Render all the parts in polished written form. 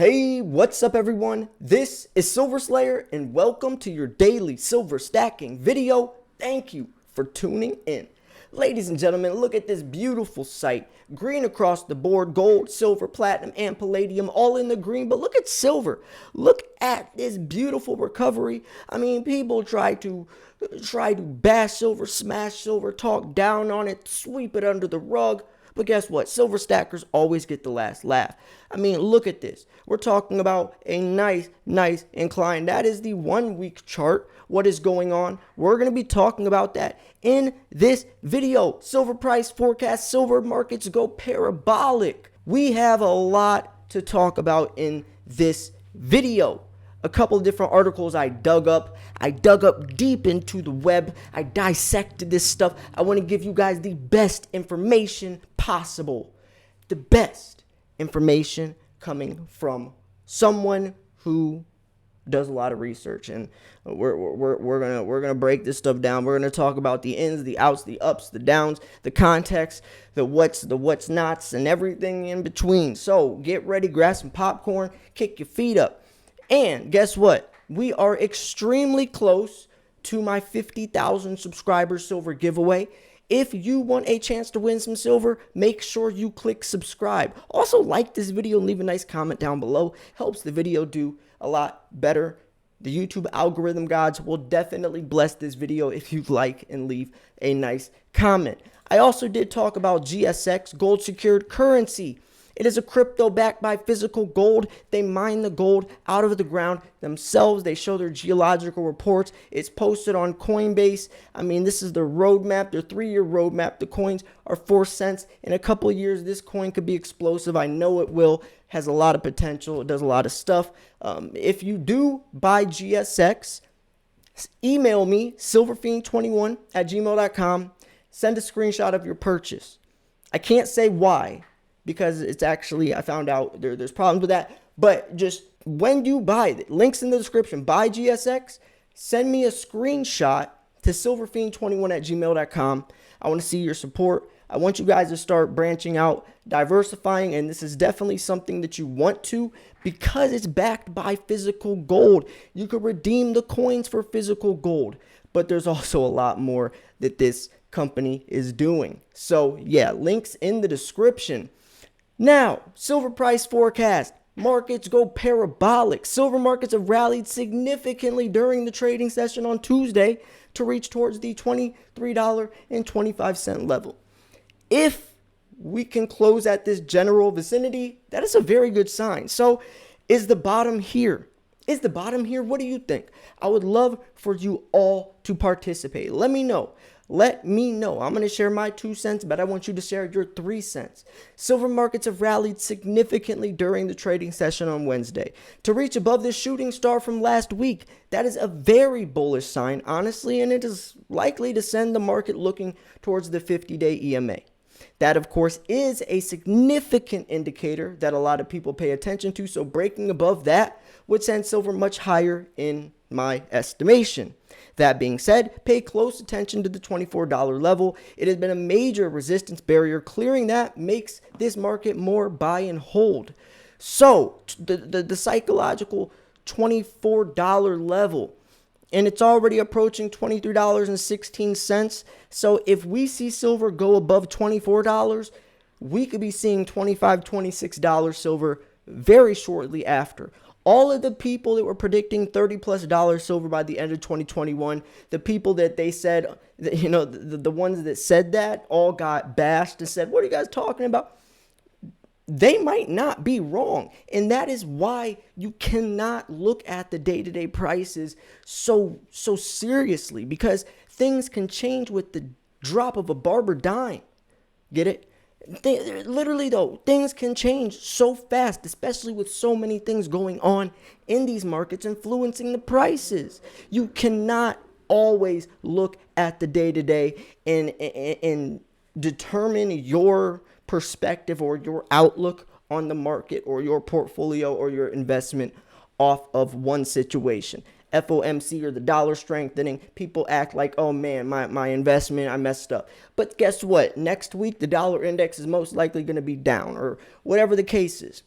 Hey, what's up everyone? This is Silver Slayer and welcome to your daily silver stacking video. Thank you for tuning in. Ladies and gentlemen, look at this beautiful sight. Green across the board, gold, silver, platinum, and palladium all in the green. But look at silver. Look at this beautiful recovery. I mean, people try to bash silver, smash silver, talk down on it, sweep it under the rug. But guess what? Silver stackers always get the last laugh. I mean, look at this. We're talking about a nice incline. That is the 1 week chart. What is going on? We're going to be talking about that in this video. Silver price forecast, silver markets go parabolic. We have a lot to talk about in this video. A couple of different articles I dug up. I dug up deep into the web. I dissected this stuff. I want to give you guys the best information possible. The best information coming from someone who does a lot of research, and we're gonna break this stuff down. We're gonna talk about the ins, the outs, the ups, the downs, the context, the what's nots, and everything in between. So get ready, grab some popcorn, kick your feet up. And guess what? We are extremely close to my 50,000 subscribers silver giveaway. If you want a chance to win some silver, make sure you click subscribe. Also, like this video and leave a nice comment down below. Helps the video do a lot better. The YouTube algorithm gods will definitely bless this video if you like and leave a nice comment. I also did talk about GSX, gold secured currency. It is a crypto backed by physical gold. They mine the gold out of the ground themselves. They show their geological reports. It's posted on Coinbase. I mean, this is their roadmap, their 3-year roadmap. The coins are 4 cents. In a couple of years, this coin could be explosive. I know it will. Has a lot of potential. It does a lot of stuff. If you do buy GSX, email me, silverfiend21@gmail.com. Send a screenshot of your purchase. I can't say why, because it's actually, I found out there's problems with that. But just when you buy it, links in the description, buy GSX, send me a screenshot to silverfiend21@gmail.com. I want to see your support. I want you guys to start branching out, diversifying, and this is definitely something that you want to, because it's backed by physical gold. You could redeem the coins for physical gold, but there's also a lot more that this company is doing. So yeah, links in the description. Now, silver price forecast. Markets go parabolic. Silver markets have rallied significantly during the trading session on Tuesday to reach towards the $23.25 level. If we can close at this general vicinity, that is a very good sign. So, is the bottom here? Is the bottom here? What do you think? I would love for you all to participate. Let me know. Let me know. I'm going to share my 2 cents, but I want you to share your 3 cents. Silver markets have rallied significantly during the trading session on Wednesday to reach above the shooting star from last week. That is a very bullish sign, honestly, and it is likely to send the market looking towards the 50-day EMA. That, of course, is a significant indicator that a lot of people pay attention to, so breaking above that would send silver much higher in my estimation. That being said, pay close attention to the $24 level. It has been a major resistance barrier. Clearing that makes this market more buy and hold. So the psychological $24 level, and it's already approaching $23.16. So if we see silver go above $24, we could be seeing $25, $26 silver very shortly after. All of the people that were predicting $30+ silver by the end of 2021, the people that they said, the ones that said that all got bashed and said, what are you guys talking about? They might not be wrong. And that is why you cannot look at the day-to-day prices so seriously, because things can change with the drop of a barber dime. Get it? Literally though, things can change so fast, especially with so many things going on in these markets influencing the prices. You cannot always look at the day-to-day and determine your perspective or your outlook on the market or your portfolio or your investment off of one situation. FOMC or the dollar strengthening, people act like, oh man, my investment, I messed up. But guess what? Next week, the dollar index is most likely going to be down or whatever the case is.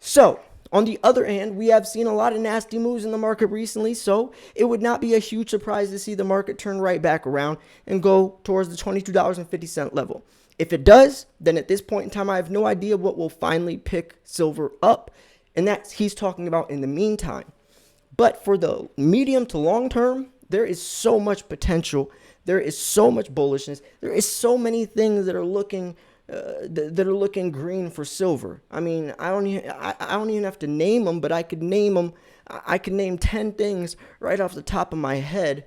So On the other hand, we have seen a lot of nasty moves in the market recently, so it would not be a huge surprise to see the market turn right back around and go towards the $22.50 level. If it does, then at this point in time, I have no idea what will finally pick silver up, and that's he's talking about in the meantime. But for the medium to long term, there is so much potential. There is so much bullishness. There is so many things that are looking green for silver. I mean, I don't even have to name them, but I could name them. I can name 10 things right off the top of my head,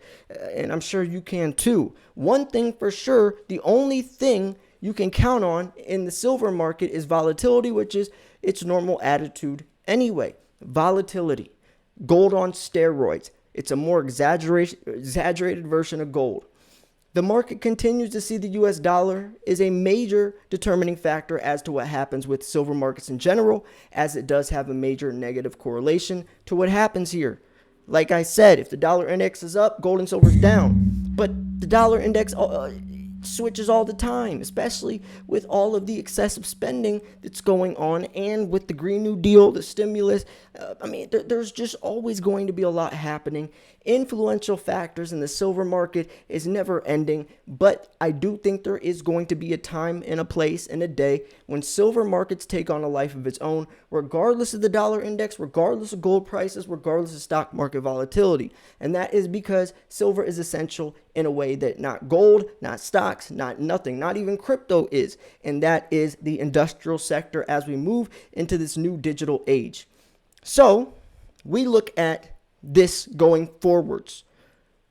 and I'm sure you can too. One thing for sure, the only thing you can count on in the silver market is volatility, which is its normal attitude anyway. Volatility. Gold on steroids. It's a more exaggerated version of gold. The market continues to see the US dollar is a major determining factor as to what happens with silver markets in general, as it does have a major negative correlation to what happens here. Like I said, if the dollar index is up, gold and silver is down. But the dollar index switches all the time, especially with all of the excessive spending that's going on and with the Green New Deal, the stimulus. There's just always going to be a lot happening. Influential factors in the silver market is never ending, but I do think there is going to be a time and a place and a day when silver markets take on a life of its own, regardless of the dollar index, regardless of gold prices, regardless of stock market volatility. And that is because silver is essential in a way that not gold, not stocks, not nothing, not even crypto is. And that is the industrial sector as we move into this new digital age. So we look at this going forwards.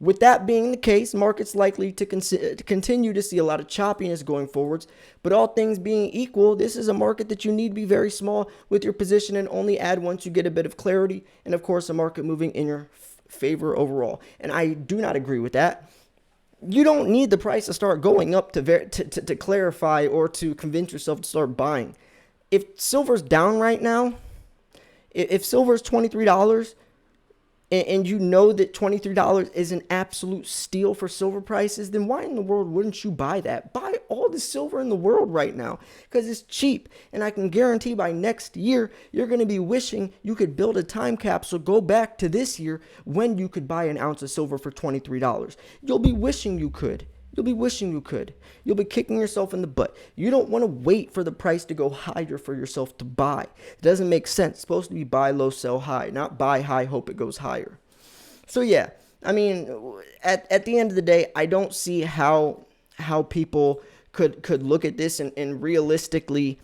With that being the case, markets likely to continue to see a lot of choppiness going forwards. But all things being equal, this is a market that you need to be very small with your position and only add once you get a bit of clarity. And of course, a market moving in your favor overall. And I do not agree with that. You don't need the price to start going up to clarify or to convince yourself to start buying. If silver's down right now, if silver's $23, and you know that $23 is an absolute steal for silver prices, then why in the world wouldn't you buy that? Buy all the silver in the world right now because it's cheap. And I can guarantee by next year, you're going to be wishing you could build a time capsule, go back to this year when you could buy an ounce of silver for $23. You'll be wishing you could. You'll be wishing you could. You'll be kicking yourself in the butt. You don't want to wait for the price to go higher for yourself to buy. It doesn't make sense. It's supposed to be buy low, sell high, not buy high, hope it goes higher. So yeah, I mean, at the end of the day, I don't see how people could look at this and realistically,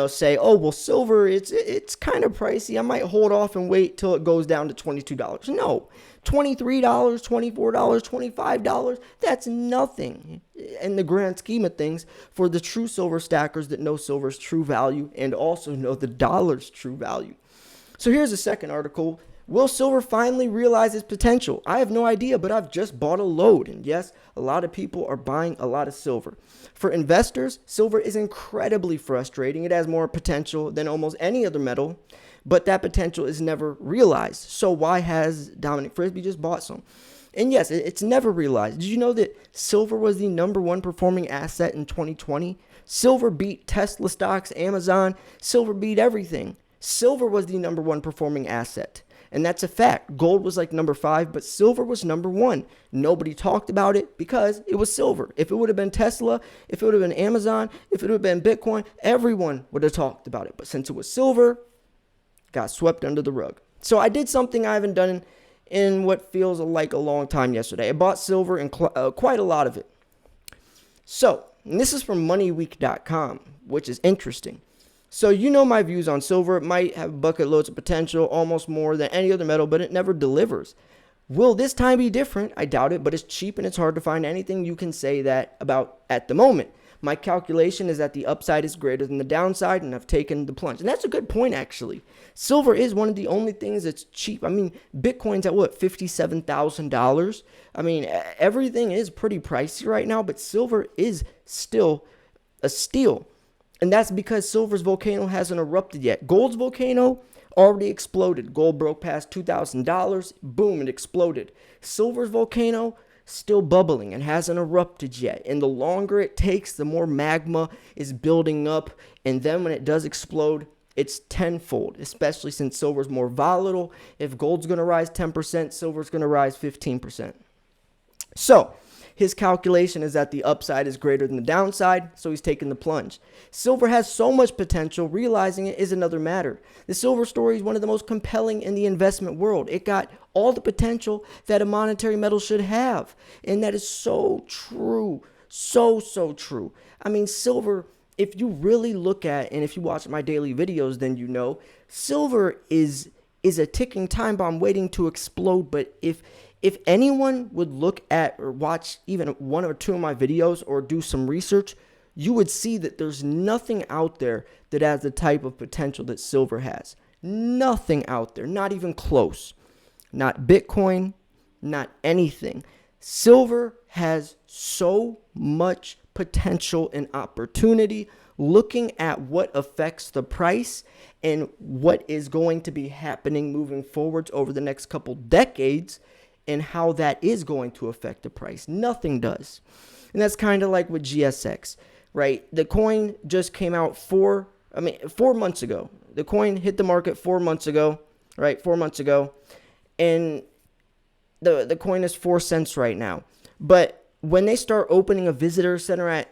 say, oh, well, silver, it's kind of pricey. I might hold off and wait till it goes down to $22. No, $23, $24, $25, that's nothing in the grand scheme of things for the true silver stackers that know silver's true value and also know the dollar's true value. So here's a second article. Will silver finally realize its potential? I have no idea, but I've just bought a load. And yes, a lot of people are buying a lot of silver. For investors, silver is incredibly frustrating. It has more potential than almost any other metal, but that potential is never realized. So why has Dominic Frisby just bought some? And yes, it's never realized. Did you know that silver was the number one performing asset in 2020? Silver beat Tesla stocks, Amazon. Silver beat everything. Silver was the number one performing asset. And that's a fact. Gold was like number 5, but silver was number 1. Nobody talked about it because it was silver. If it would have been Tesla, if it would have been Amazon, if it would have been Bitcoin, everyone would have talked about it. But since it was silver, it got swept under the rug. So I did something I haven't done in what feels like a long time yesterday. I bought silver and quite a lot of it. So, and this is from moneyweek.com, which is interesting. So you know my views on silver. It might have bucket loads of potential, almost more than any other metal, but it never delivers. Will this time be different? I doubt it, but it's cheap and it's hard to find anything you can say that about at the moment. My calculation is that the upside is greater than the downside, and I've taken the plunge. And that's a good point, actually. Silver is one of the only things that's cheap. I mean, Bitcoin's at what, $57,000? I mean, everything is pretty pricey right now, but silver is still a steal. And that's because silver's volcano hasn't erupted yet. Gold's volcano already exploded. Gold broke past $2,000. Boom, it exploded. Silver's volcano still bubbling and hasn't erupted yet. And the longer it takes, the more magma is building up. And then when it does explode, it's tenfold, especially since silver's more volatile. If gold's going to rise 10%, silver's going to rise 15%. So his calculation is that the upside is greater than the downside, so he's taking the plunge. Silver has so much potential, realizing it is another matter. The silver story is one of the most compelling in the investment world. It got all the potential that a monetary metal should have, and that is so true. So true. I mean, silver, if you really look at, and if you watch my daily videos, then you know, silver is a ticking time bomb waiting to explode. But if anyone would look at or watch even one or two of my videos or do some research, you would see that there's nothing out there that has the type of potential that silver has. Nothing out there, not even close. Not Bitcoin, not anything. Silver has so much potential and opportunity. Looking at what affects the price and what is going to be happening moving forwards over the next couple decades, and how that is going to affect the price. Nothing does. And that's kind of like with GSX, right? The coin just came out 4 months ago. The coin hit the market 4 months ago, right? 4 months ago. And the coin is 4 cents right now. But when they start opening a visitor center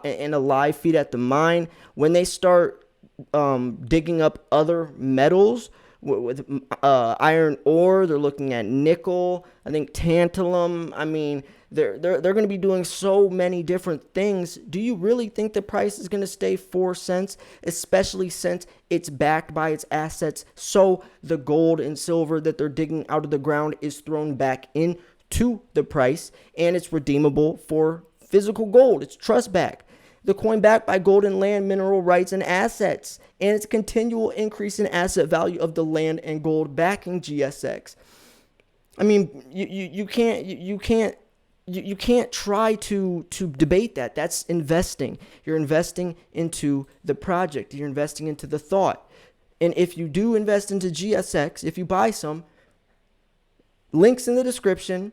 in a live feed at the mine, when they start digging up other metals, with iron ore, they're looking at nickel, I think tantalum. I mean, they're going to be doing so many different things. Do you really think the price is going to stay 4 cents, especially since it's backed by its assets? So the gold and silver that they're digging out of the ground is thrown back into the price, and it's redeemable for physical gold. It's trust back. The coin backed by gold and land, mineral rights, and assets, and its continual increase in asset value of the land and gold backing GSX. I mean, you can't try to debate that. That's investing. You're investing into the project. You're investing into the thought. And if you do invest into GSX, if you buy some, links in the description.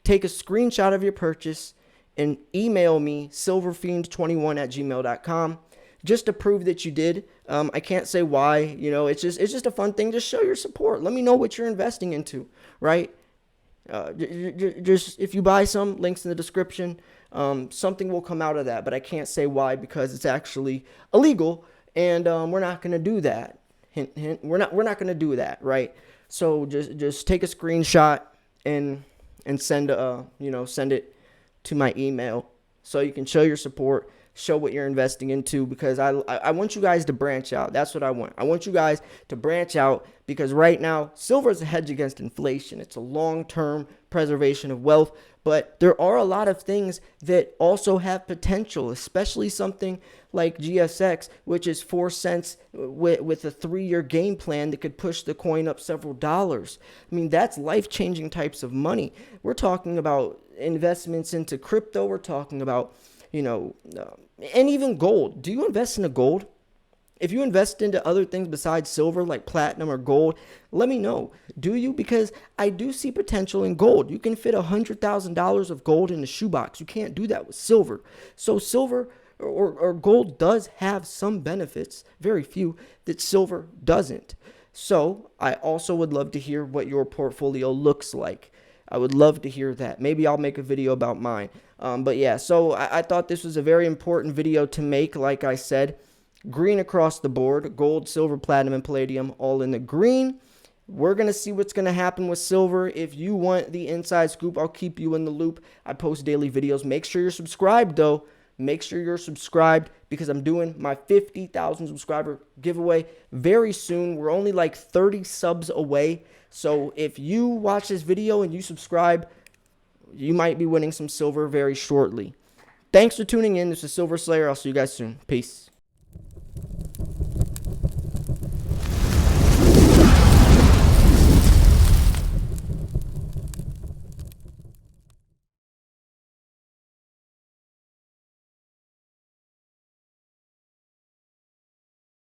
Take a screenshot of your purchase and email me silverfiend21@gmail.com just to prove that you did. I can't say why, it's just a fun thing. Just show your support. Let me know what you're investing into, right? Just if you buy some, links in the description, something will come out of that, but I can't say why because it's actually illegal, and we're not going to do that. Hint, hint. We're not going to do that, right? So just take a screenshot and send send it to my email so you can show your support, show what you're investing into, because I want you guys to branch out. That's what I want. I want you guys to branch out because right now silver is a hedge against inflation. It's a long-term preservation of wealth, but there are a lot of things that also have potential, especially something like GSX, which is 4 cents with a 3-year game plan that could push the coin up several dollars. I mean, that's life-changing types of money. We're talking about investments into crypto. We're talking about, and even gold. Do you invest into gold? If you invest into other things besides silver, like platinum or gold, let me know. Do you? Because I do see potential in gold. You can fit $100,000 of gold in a shoebox. You can't do that with silver. So silver or gold does have some benefits, very few, that silver doesn't. So I also would love to hear what your portfolio looks like. I would love to hear that. Maybe I'll make a video about mine. But yeah, so I thought this was a very important video to make. Like I said, green across the board, gold, silver, platinum, and palladium, all in the green. We're going to see what's going to happen with silver. If you want the inside scoop, I'll keep you in the loop. I post daily videos. Make sure you're subscribed, though. Make sure you're subscribed because I'm doing my 50,000 subscriber giveaway very soon. We're only like 30 subs away. So if you watch this video and you subscribe, you might be winning some silver very shortly. Thanks for tuning in. This is Silver Slayer. I'll see you guys soon. Peace.